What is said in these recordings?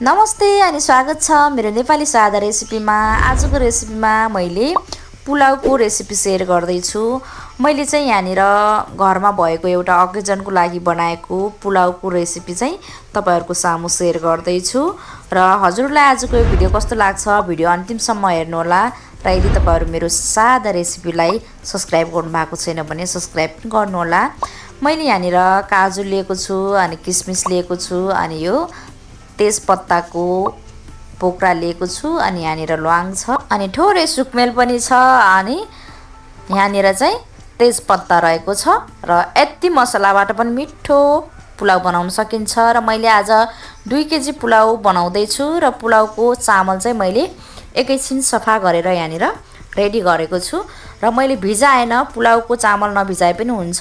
नमस्ते अनि स्वागत छ मेरो नेपाली सादा रेसिपीमा। आजको रेसिपीमा मैले पुलाउको रेसिपी सेयर गर्दैछु। मैले चाहिँ यहाँनिर घरमा भएको एउटा अकेजनको लागि बनाएको पुलाउको रेसिपी चाहिँ तपाईहरुको सामु सेयर गर्दैछु र हजुरलाई आजको यो भिडियो कस्तो लाग्छ भिडियो अन्तिमसम्म हेर्नुहोला र यदि तपाईहरु मेरो सादा रेसिपीलाई सब्स्क्राइब गर्नुभएको छैन भने सब्स्क्राइब पनि गर्नुहोला। मैले यहाँनिर काजु लिएको छु अनि किसमिस लिएको छु अनि यो तेजपत्ताको पोक्रा लिएको छु अनि यहाँनिर ल्वाङ छ अनि थोरै सुकमेल पनि छ अनि यहाँनिर चाहिँ तेजपत्ता रहेको छ र यति मसलाबाट पनि मिठो पुलाउ बनाउन सकिन्छ र मैले आज 2 केजी पुलाउ बनाउँदै छु र पुलाउको चामल चाहिँ मैले एकैछिन सफा गरेर यहाँनिर रेडी गरेको छु र मैले भिजाएन पुलाउको चामल नभिजाए पनि हुन्छ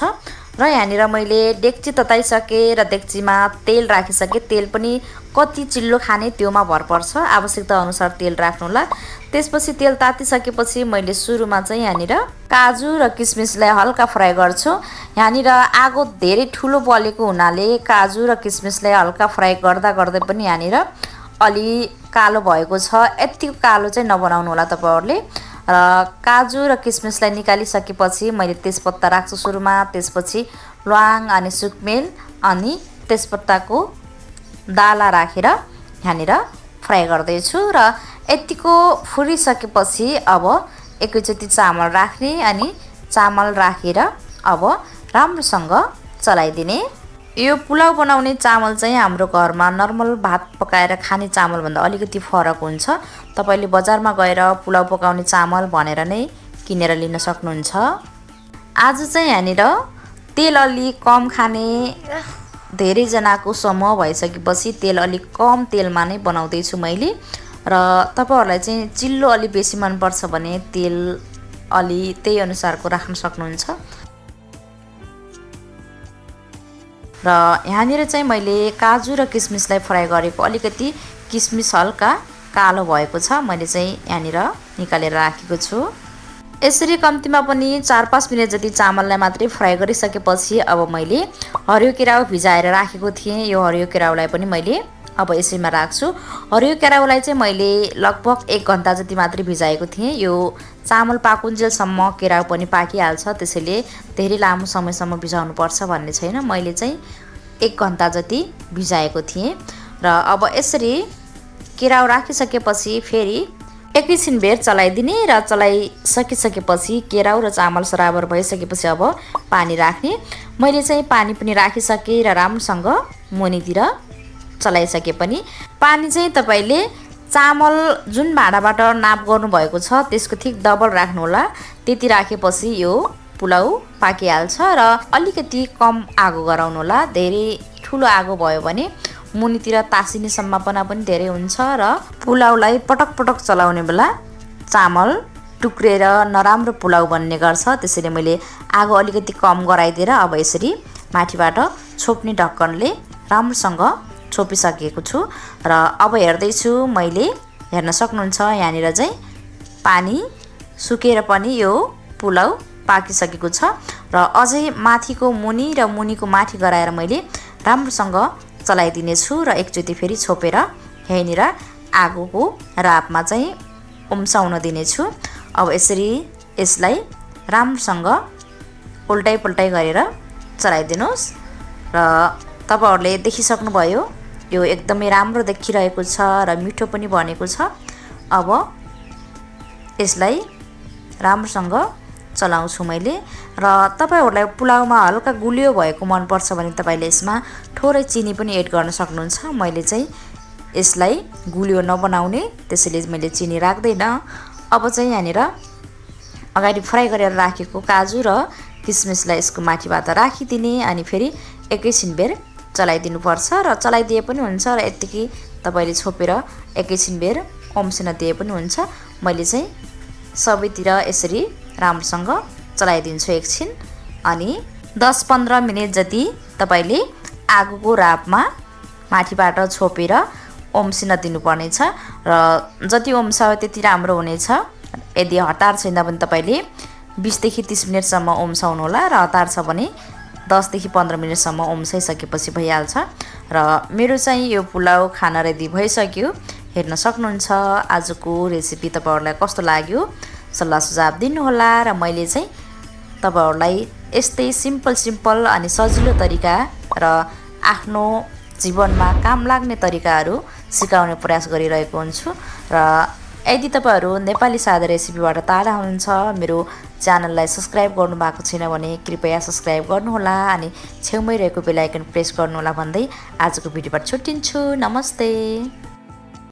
र यहाँनिर मैले डेक्ची तताइसके र डेक्चीमा तेल राखिसके। तेल पनि कति चिल्लो खाने त्योमा भर पर्छ, आवश्यकता अनुसार तेल राख्नुला। त्यसपछि तेल तातिसकेपछि मैले सुरुमा चाहिँ यहाँनिर काजु र किसमिसलाई हल्का फ्राई गर्छु। यहाँनिर आगो धेरै ठुलो बलेको हुनाले काजु र किसमिसलाई हल्का फ्राई गर्दा गर्दै पनि यहाँनिर अलि कालो भएको छ। यति कालो चाहिँ नबनाउनु होला तपाईहरुले। र काजु र किसमिसलाई निकालिसकेपछि मैले तेजपत्ता राख्छु सुरुमा, त्यसपछि ल्वाङ अनि सुकमेल अनि तेजपत्ताको दाला राखेर यहाँनिर फ्राई गर्दै छु र यतिको फुरिसकेपछि अब एकैचोटी चामल राख्ने अनि चामल राखेर अब राम्रोसँग चलाइदिने। यो पुलाउ बनाउने चामल चाहिँ हाम्रो घरमा नर्मल भात पकाएर खाने चामल भन्दा अलिकति फरक हुन्छ। तपाईले बजारमा गएर पुलाउ पकाउने चामल भनेर नै किनेर लिन सक्नुहुन्छ। आज चाहिँ यहाँनिर तेल अलि कम खाने धेरै जनाको समूह भइसकेपछि तेल अलि कम तेलमा नै बनाउँदै छु मैले र तपाईहरुलाई चाहिँ चिल्लो अलि बेसी मन पर्छ भने तेल अलि त्यही अनुसारको राख्न सक्नुहुन्छ। र यहाँनिर चाहिँ मैले काजु र किसमिसलाई फ्राई गरेको अलिकति किसमिस हल्का कालो भएको छ, मैले चाहिँ यहाँनिर निकालेर राखेको छु। यसरी कम्तीमा पनि 4-5 मिनेट जति चामललाई मात्रै फ्राई गरिसकेपछि अब मैले हरियो केराउ भिजाएर राखेको थिएँ। यो हरियो केराउलाई पनि मैले अब यसैमा राख्छु। हरियो केराउलाई चाहिँ मैले लगभग 1 घण्टा जति मात्रै भिजाएको थिएँ। यो चामल पाकुन्जेलसम्म केराउ पनि पाकिहाल्छ, त्यसैले धेरै लामो समयसम्म भिजाउनु पर्छ भन्ने छैन। मैले चाहिँ 1 घण्टा जति भिजाएको थिएँ र अब यसरी केराउ राखिसकेपछि फेरि एकैछिन बेर चलाइदिने र चलाइसकिसकेपछि केराउ र चामल बराबर भइसकेपछि अब पानी राख्ने। मैले चाहिँ पानी पनि राखिसके र राम्रोसँग मुनितिर चलाइसके पनि पानी चाहिँ तपाईले चामल जुन भाँडाबाट नाप गर्नु भएको छ त्यसको ठीक डबल राख्नु होला। त्यति राखेपछि यो पुलाउ पाकिहाल्छ र अलिकति कम आगो गराउनु होला। धेरै ठुलो आगो भयो भने मुनितिर तासिने सम्भावना पनि धेरै हुन्छ र पुलाउलाई पटक पटक चलाउने बेला चामल टुक्रेर नराम्रो पुलाउ बन्ने गर्छ। त्यसैले मैले आगो अलिकति कम गराइदिएर अब यसरी माथिबाट छोप्ने ढक्कनले राम्रोसँग छोपिसकेको छु र अब हेर्दै छु। मैले हेर्न सक्नुहुन्छ यहाँनिर चाहिँ पानी सुकेर पनि यो पुलाउ पाकिसकेको छ र अझै माथिको मुनि र मुनिको माथि गराएर मैले राम्रोसँग चलाइदिने छु र एकचोटी फेरि छोपेर यहीँनिर आगोको रापमा चाहिँ उम्साउन दिनेछु। अब यसरी यसलाई राम्रोसँग उल्टाइ पल्टाइ गरेर चलाइदिनुस् र तपाईहरुले देखिसक्नुभयो यो एकदमै राम्रो देखिरहेको छ र मिठो पनि बनेको छ। अब यसलाई राम्रोसँग चलाउँछु मैले र तपाईहरुलाई पुलाउमा हल्का गुलियो भएको मन पर्छ भने तपाईले यसमा थोरै चिनी पनि एड गर्न सक्नुहुन्छ। मैले चाहिँ यसलाई गुलियो नबनाउने त्यसैले मैले चिनी राख्दैन। अब चाहिँ यहाँनिर अगाडि फ्राई गरेर राखेको काजु र किसमिसलाई यसको माथिबाट राखिदिने अनि फेरि एकैछिन बेर चलाइदिनु पर्छ र चलाइदिए पनि हुन्छ र यतिकै तपाईले छोपेर एकैछिन बेर उम्सिन दिए पनि हुन्छ। मैले चाहिँ सबैतिर यसरी राम्रोसँग चलाइदिन्छु एकछिन अनि 10-15 मिनेट जति तपाईले आगोको रापमा माथिबाट छोपेर उम्सिन दिनुपर्ने छ र जति उम्सायो त्यति राम्रो हुनेछ। यदि हतार छैन भने तपाईले 20 देखि 30 मिनेटसम्म उम्साउनु होला र हतार छ भने 10 देखि 15 मिनेटसम्म उम्साइसकेपछि भइहाल्छ र मेरो चाहिँ यो पुलाउ खाना रेडी भइसक्यो। हेर्न सक्नुहुन्छ आजको रेसिपी तपाईहरुलाई कस्तो लाग्यो सल्लाह सुझाव दिनुहोला र मैले चाहिँ तपाईहरुलाई यस्तै सिम्पल अनि सजिलो तरिका र आफ्नो जीवनमा काम लाग्ने तरिकाहरू सिकाउने प्रयास गरिरहेको हुन्छु र यदि तपाईहरु नेपाली सादा रेसिपीबाट टाढा हुनुहुन्छ मेरो च्यानललाई सब्स्क्राइब गर्नु भएको छैन भने कृपया सब्स्क्राइब गर्नुहोला अनि छेउमै रहेको बेल आइकन प्रेस गर्नुहोला भन्दै आजको भिडियोबाट छुट्टिन्छु। नमस्ते।